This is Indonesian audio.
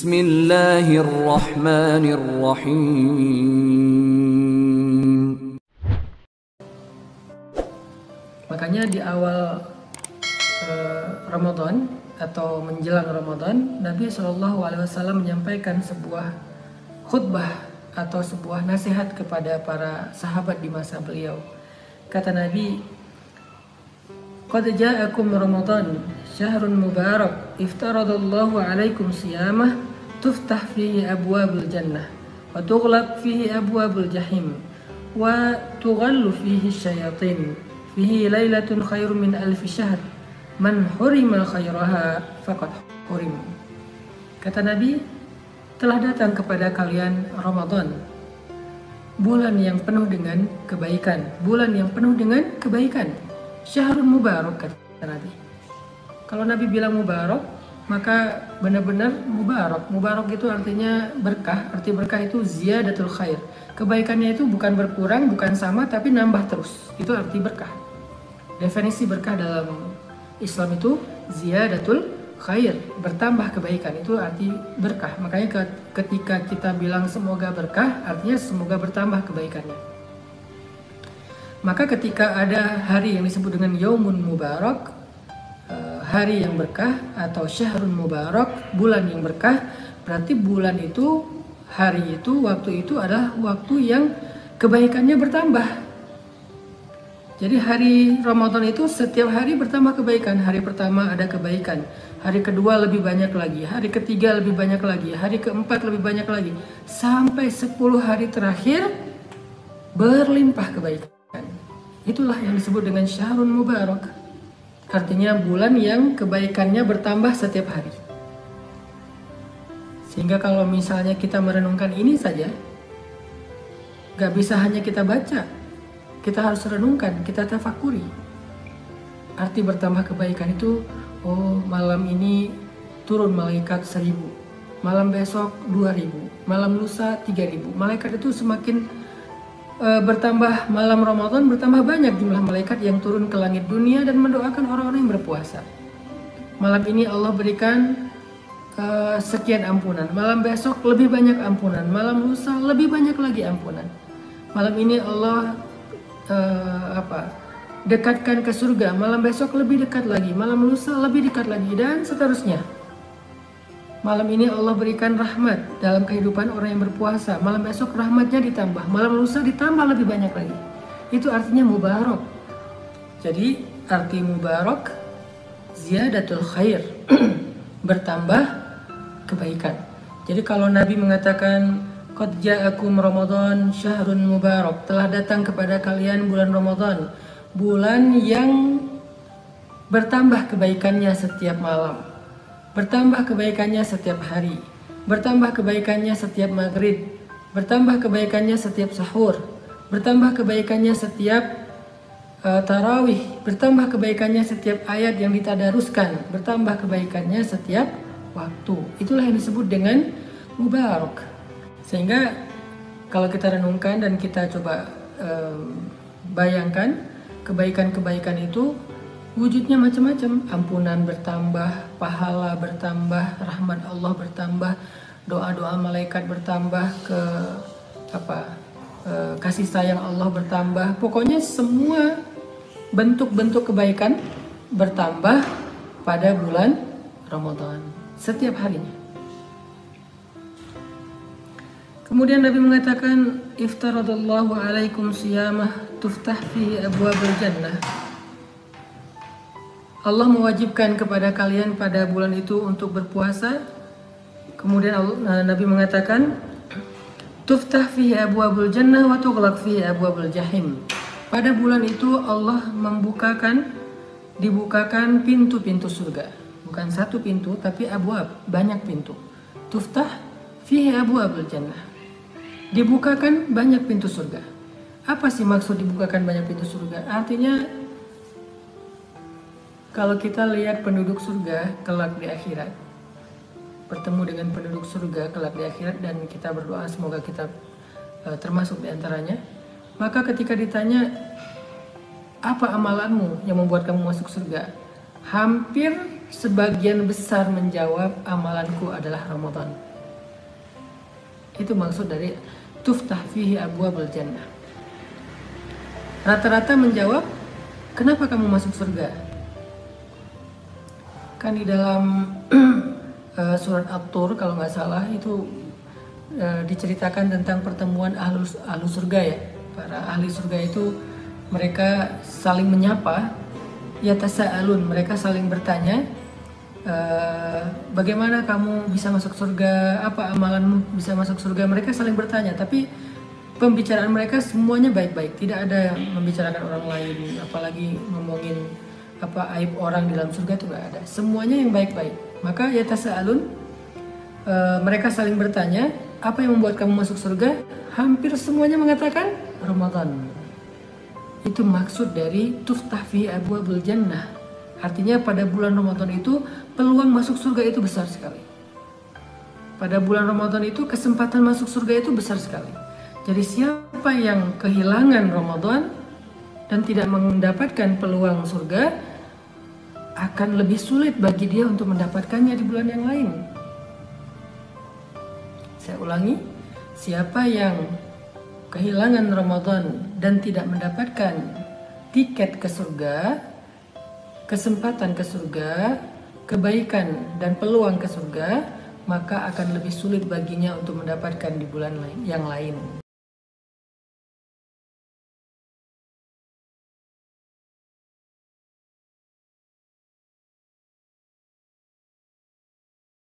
Bismillahirrahmanirrahim. Makanya di awal Ramadan atau menjelang Ramadan, Nabi SAW menyampaikan sebuah khutbah atau sebuah nasihat kepada para sahabat di masa beliau. Kata Nabi, "Qad ja'akum Ramadan, syahrun mubarak, iftaradallahu alaikum siyamah, tuftah fihi abwabul jannah, wa tughlaq fihi abwabul jahim, wa tughallu fihi syayatin, fihi lailatun khairum min alfi syahr, man hurimal khairaha faqad hurim." Kata Nabi, telah datang kepada kalian Ramadan, bulan yang penuh dengan kebaikan, bulan yang penuh dengan kebaikan, syahrun mubarak, kata Nabi. Kalau Nabi bilang mubarak, maka benar-benar mubarak. Mubarak itu artinya berkah. Arti berkah itu ziyadatul khair. Kebaikannya itu bukan berkurang, bukan sama, tapi nambah terus. Itu arti berkah. Definisi berkah dalam Islam itu ziyadatul khair, bertambah kebaikan, itu arti berkah. Makanya ketika kita bilang semoga berkah, artinya semoga bertambah kebaikannya. Maka ketika ada hari yang disebut dengan Yaumun Mubarak, hari yang berkah atau Syahrun Mubarak, bulan yang berkah, berarti bulan itu, hari itu, waktu itu adalah waktu yang kebaikannya bertambah. Jadi hari Ramadan itu setiap hari bertambah kebaikan. Hari pertama ada kebaikan, hari kedua lebih banyak lagi, hari ketiga lebih banyak lagi, hari keempat lebih banyak lagi, sampai 10 hari terakhir berlimpah kebaikan. Itulah yang disebut dengan Syahrun Mubarak. Artinya bulan yang kebaikannya bertambah setiap hari. Sehingga kalau misalnya kita merenungkan ini saja, gak bisa hanya kita baca, kita harus renungkan, kita tafakuri. Arti bertambah kebaikan itu, oh malam ini turun malaikat 1000, malam besok 2000, malam lusa 3000. Malaikat itu semakin bertambah, malam Ramadan bertambah banyak jumlah malaikat yang turun ke langit dunia dan mendoakan orang-orang yang berpuasa. Malam ini Allah berikan sekian ampunan, malam besok lebih banyak ampunan, malam lusa lebih banyak lagi ampunan. Malam ini Allah dekatkan ke surga, malam besok lebih dekat lagi, malam lusa lebih dekat lagi, dan seterusnya. Malam ini Allah berikan rahmat dalam kehidupan orang yang berpuasa, malam besok rahmatnya ditambah, malam lusa ditambah lebih banyak lagi. Itu artinya mubarak. Jadi arti mubarak ziyadatul khair, bertambah kebaikan. Jadi kalau Nabi mengatakan qad ja'akum Ramadan syahrun mubarak, telah datang kepada kalian bulan Ramadan, bulan yang bertambah kebaikannya setiap malam, bertambah kebaikannya setiap hari, bertambah kebaikannya setiap maghrib, bertambah kebaikannya setiap sahur, bertambah kebaikannya setiap tarawih, bertambah kebaikannya setiap ayat yang ditadaruskan, bertambah kebaikannya setiap waktu. Itulah yang disebut dengan mubarak. Sehingga kalau kita renungkan dan kita coba bayangkan, kebaikan-kebaikan itu wujudnya macam-macam. Ampunan bertambah, pahala bertambah, rahmat Allah bertambah, doa-doa malaikat bertambah, kasih sayang Allah bertambah. Pokoknya semua bentuk-bentuk kebaikan bertambah pada bulan Ramadan setiap harinya. Kemudian Nabi mengatakan, iftaradallahu alaikum siyamah, tuftah fihi abwabul jannah. Allah mewajibkan kepada kalian pada bulan itu untuk berpuasa. Kemudian Nabi mengatakan, tuftah fihi abwabul jannah wa tughlaq fihi abwabul jahim. Pada bulan itu Allah dibukakan pintu-pintu surga. Bukan satu pintu, tapi abwab, banyak pintu. Tuftah fihi abwabul jannah, dibukakan banyak pintu surga. Apa sih maksud dibukakan banyak pintu surga? Artinya kalau kita lihat penduduk surga kelak di akhirat, bertemu dengan penduduk surga kelak di akhirat, dan kita berdoa semoga kita termasuk di antaranya, maka ketika ditanya apa amalanmu yang membuat kamu masuk surga, hampir sebagian besar menjawab amalanku adalah Ramadan. Itu maksud dari tuftah fihi abwabul jannah. Rata-rata menjawab, kenapa kamu masuk surga? Kan di dalam surat At-Tur kalau nggak salah itu diceritakan tentang pertemuan ahlu surga ya. Para ahli surga itu mereka saling menyapa, yatasa'alun, mereka saling bertanya, bagaimana kamu bisa masuk surga, apa amalanmu bisa masuk surga. Mereka saling bertanya, tapi pembicaraan mereka semuanya baik-baik, tidak ada membicarakan orang lain, apalagi ngomongin apa aib orang di dalam surga, itu tidak ada, semuanya yang baik-baik. Maka yatasa'alun, mereka saling bertanya, apa yang membuat kamu masuk surga? Hampir semuanya mengatakan Ramadan. Itu maksud dari tuftah fi abwabul jannah. Artinya pada bulan Ramadan itu peluang masuk surga itu besar sekali. Pada bulan Ramadan itu kesempatan masuk surga itu besar sekali. Jadi siapa yang kehilangan Ramadan dan tidak mendapatkan peluang surga, akan lebih sulit bagi dia untuk mendapatkannya di bulan yang lain. Saya ulangi, siapa yang kehilangan Ramadan dan tidak mendapatkan tiket ke surga, kesempatan ke surga, kebaikan dan peluang ke surga, maka akan lebih sulit baginya untuk mendapatkan di bulan yang lain.